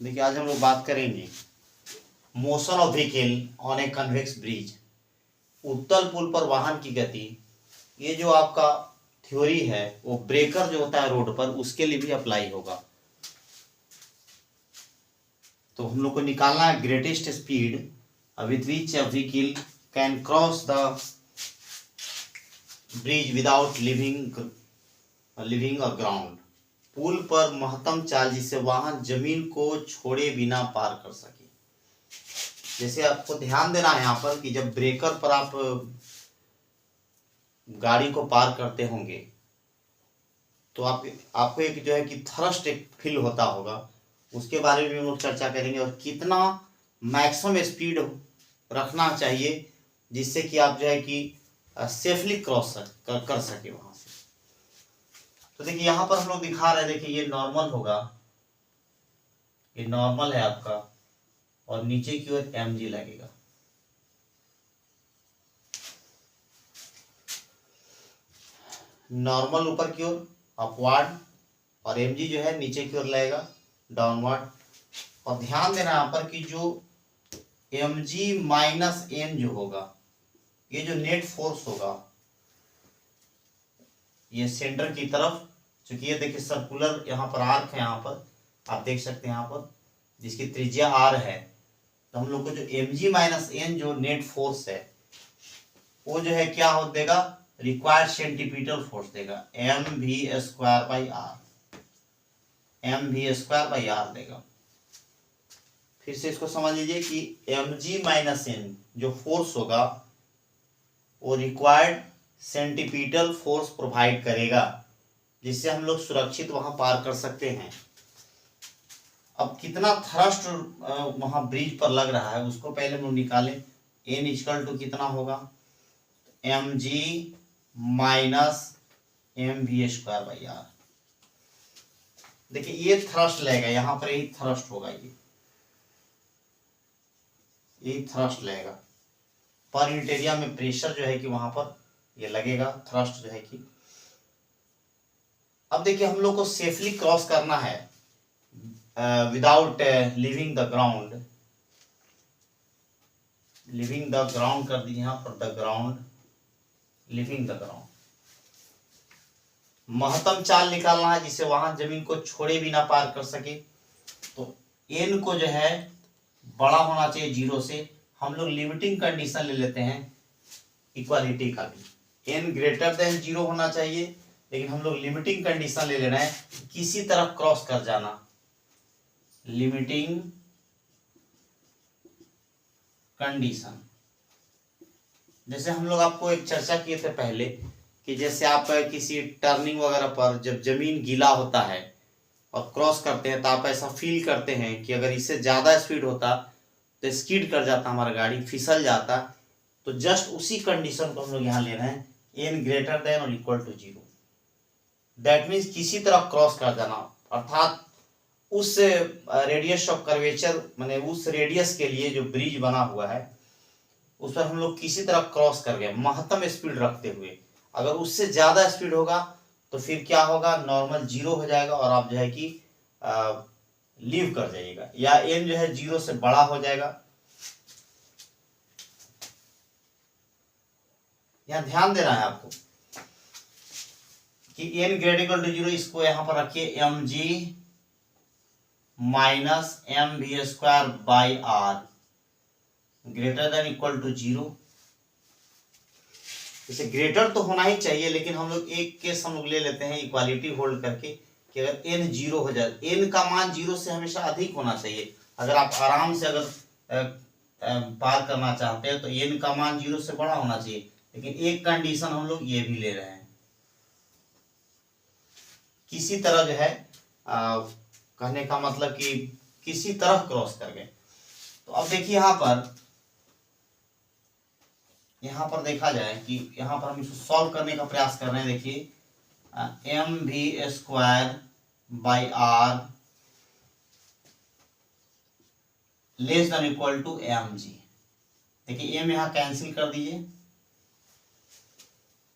देखिए आज हम लोग बात करेंगे motion of vehicle on a convex bridge. उत्तल पुल पर वाहन की गति, ये जो आपका थ्योरी है वो ब्रेकर जो होता है रोड पर उसके लिए भी अप्लाई होगा। तो हम लोग को निकालना है greatest speed with which a vehicle can cross the bridge without leaving a ground. पुल पर महत्तम चाल जिससे वाहन जमीन को छोड़े बिना पार कर सके। जैसे आपको ध्यान देना है यहाँ पर कि जब ब्रेकर पर आप गाड़ी को पार करते होंगे तो आपको एक जो है कि थ्रस्ट एक फील होता होगा, उसके बारे में हम लोग चर्चा करेंगे और कितना मैक्सिमम स्पीड रखना चाहिए जिससे कि आप जो है कि सेफली क्रॉस कर सके वहां से। तो देखिए यहाँ पर हम लोग दिखा रहे हैं, देखिए ये नॉर्मल होगा, ये नॉर्मल है आपका और नीचे की ओर mg लगेगा। नॉर्मल ऊपर की ओर अपवर्ड और mg जो है नीचे की ओर लगेगा डाउनवर्ड। और ध्यान देना यहाँ पर कि जो mg माइनस n जो होगा, ये जो नेट फोर्स होगा ये सेंटर की तरफ, चूंकि ये देखिए सर्कुलर यहाँ पर आर्क है, यहाँ पर आप देख सकते हैं यहाँ पर जिसकी त्रिज्या r है, तो हम लोग को जो mg माइनस n जो नेट फोर्स है वो जो है क्या हो देगा, रिक्वायर्ड सेंटीपीटल फोर्स देगा mv² r देगा। फिर से इसको समझ लीजिए कि mg माइनस n जो फोर्स होगा वो रिक्वायर्ड सेंटीपीटल फोर्स प्रोवाइड करेगा जिससे हम लोग सुरक्षित वहां पार कर सकते हैं। अब कितना थ्रस्ट वहां ब्रिज पर लग रहा है उसको पहले हम लोग निकालें। n इक्वल टू कितना होगा, mg माइनस mv²/r। देखिए ये थ्रस्ट लगेगा यहाँ पर, यही थ्रस्ट होगा, ये थ्रस्ट लगेगा पर यूनिट एरिया में प्रेशर जो है कि वहां पर ये लगेगा थ्रस्ट जो है कि। अब देखिए हम लोग को सेफली क्रॉस करना है without leaving the ground. Living the ground कर दीजिए यहाँ पर, the ground, living the ground. महत्तम चाल निकालना है जिससे वाहन जमीन को छोड़े बिना पार कर सके। तो n को जो है बड़ा होना चाहिए 0 से। हम लोग लिमिटिंग कंडीशन ले लेते हैं इक्वालिटी का भी, n ग्रेटर देन 0 होना चाहिए, लेकिन हम लोग लिमिटिंग कंडीशन ले लेना है किसी तरफ क्रॉस कर जाना। लिमिटिंग कंडीशन, जैसे हम लोग आपको एक चर्चा किए थे पहले कि जैसे आप किसी टर्निंग वगैरह पर जब जमीन गीला होता है और क्रॉस करते हैं तो आप ऐसा फील करते हैं कि अगर इससे ज़्यादा स्पीड होता तो स्किड कर जाता, हमारा गाड़ी फिसल जाता। तो जस्ट उसी कंडीशन को हम लोग यहाँ ले रहे हैं, n ग्रेटर देन और इक्वल टू 0। दैट मीन्स किसी तरफ क्रॉस कर जाना, अर्थात उस रेडियस ऑफ कर्वेचर माने उस रेडियस के लिए जो ब्रिज बना हुआ है उस पर हम लोग किसी तरफ क्रॉस कर गए महत्तम स्पीड रखते हुए। अगर उससे ज़्यादा स्पीड होगा तो फिर क्या होगा, नॉर्मल 0 हो जाएगा और आप जो है कि लीव कर जाइएगा, या n जो है 0 से बड़ा हो जाएगा। यहाँ ध्यान देना है आपको कि n ग्रेटर टू 0, इसको यहाँ पर रखिए mg minus mv²/r greater than equal to 0। इसे ग्रेटर तो होना ही चाहिए, लेकिन हम लोग एक केस हम लोग ले लेते हैं इक्वालिटी होल्ड करके कि अगर n 0 हो जाए, n का मान 0 से हमेशा अधिक होना चाहिए। अगर आप आराम से अगर पार करना चाहते हैं तो n का मान 0 से बड़ा होना चाहिए, लेकिन एक कंडीशन हम लोग ये भी ले रहे हैं, किसी तरह जो है कहने का मतलब कि किसी तरह क्रॉस कर गए। तो अब देखिए यहाँ पर देखा जाए कि यहाँ पर हम इसको सॉल्व करने का प्रयास कर रहे हैं। देखिए mv²/r less than equal to mg। देखिए m यहाँ कैंसिल कर दीजिए,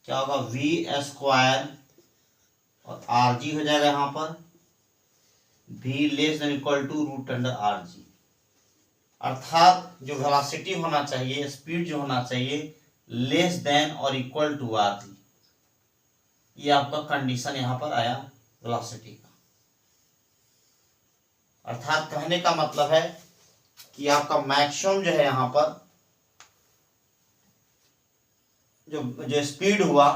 क्या होगा v² और rg हो जाएगा यहाँ पर v less than equal to root under R G, अर्थात जो वेलोसिटी होना चाहिए, स्पीड जो होना चाहिए लेस देन और इक्वल टू आर जी, ये आपका कंडीशन यहां पर आया वेलोसिटी का। अर्थात कहने का मतलब है कि आपका मैक्सिमम जो है यहां पर जो जो स्पीड हुआ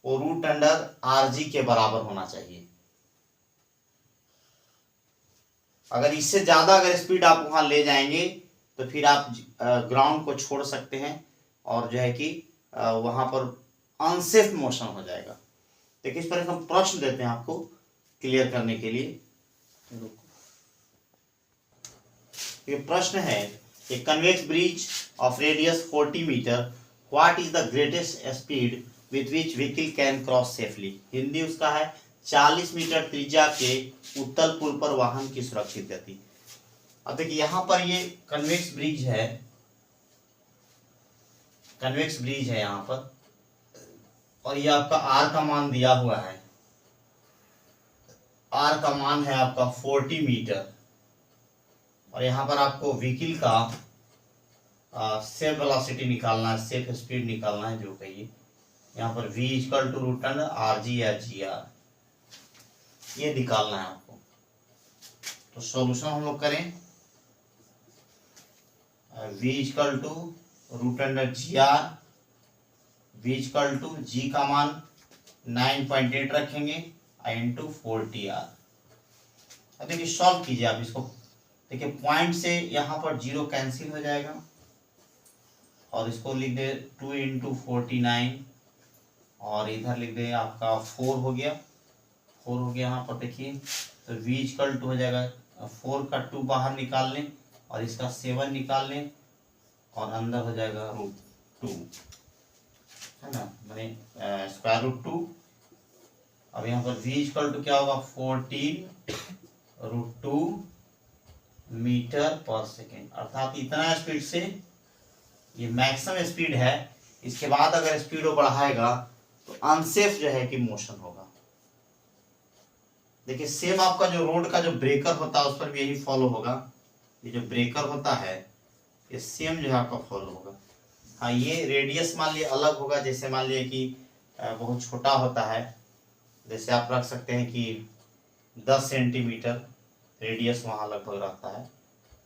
वो रूट अंडर आर जी के बराबर होना चाहिए। अगर इससे ज्यादा अगर स्पीड आप वहां ले जाएंगे तो फिर आप ग्राउंड को छोड़ सकते हैं और जो है कि वहां पर अनसेफ मोशन हो जाएगा। देखिए इस पर हम प्रश्न देते हैं आपको क्लियर करने के लिए। ये प्रश्न है कि convex bridge of radius 40 metre, what is the greatest speed with which vehicle can cross safely. Hindi उसका है 40 मीटर त्रिज्या के उत्तल पुल पर वाहन की सुरक्षित गति। अब देखिए यहां पर ये कन्वेक्स ब्रिज है, कन्वेक्स ब्रिज है यहां पर, और ये आपका आर का मान दिया हुआ है, आर का मान है आपका 40 मीटर, और यहां पर आपको व्हीकल का सेफ वेलोसिटी निकालना है, सेफ स्पीड निकालना है, जो कहिए यहाँ पर v equal to root under R G या जी आर, ये निकालना है आपको। तो सॉल्यूशन हम लोग करें, v equal to root under G R, v equal to g का मान 9.8 रखेंगे इंटू 40r। अब देखिए सॉल्व कीजिए आप इसको। देखिए पॉइंट से यहाँ पर 0 कैंसिल हो जाएगा और इसको लिख दे 2 इंटू 49 और इधर लिख दे आपका 4 हो गया, 4 हो गया यहाँ पर। देखिए तो v इक्वल टू हो जाएगा 4 का 2 बाहर निकाल लें और इसका 7 निकाल लें और अंदर हो जाएगा रूट 2, है ना, मैंने स्क्वायर रूट 2। अब यहाँ पर v इक्वल टू क्या होगा 14 रूट 2 मीटर पर सेकेंड, अर्थात इतना स्पीड से ये मैक्सिमम स्पीड है। इसके बाद अगर स्पीड वो बढ़ाएगा तो अनसेफ जो है कि मोशन होगा। देखिए सेम आपका जो रोड का जो ब्रेकर होता है उस पर भी यही फॉलो होगा। ये जो ब्रेकर होता है ये सेम जो है आपका फॉलो होगा। हाँ ये रेडियस मान लिया अलग होगा, जैसे मान लिया कि बहुत छोटा होता है, जैसे आप रख सकते हैं कि 10 सेंटीमीटर रेडियस वहाँ लगभग रहता है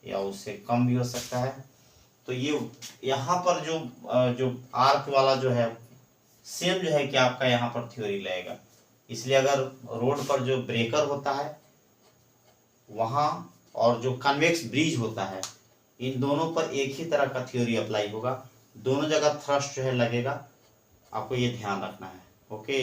या उससे कम भी हो सकता है। तो ये यहाँ पर जो आर्क वाला जो है सेम जो है कि आपका यहाँ पर थ्योरी लगेगा। इसलिए अगर रोड पर जो ब्रेकर होता है वहाँ और जो कन्वेक्स ब्रिज होता है इन दोनों पर एक ही तरह का थ्योरी अप्लाई होगा, दोनों जगह थ्रस्ट जो है लगेगा, आपको ये ध्यान रखना है। ओके।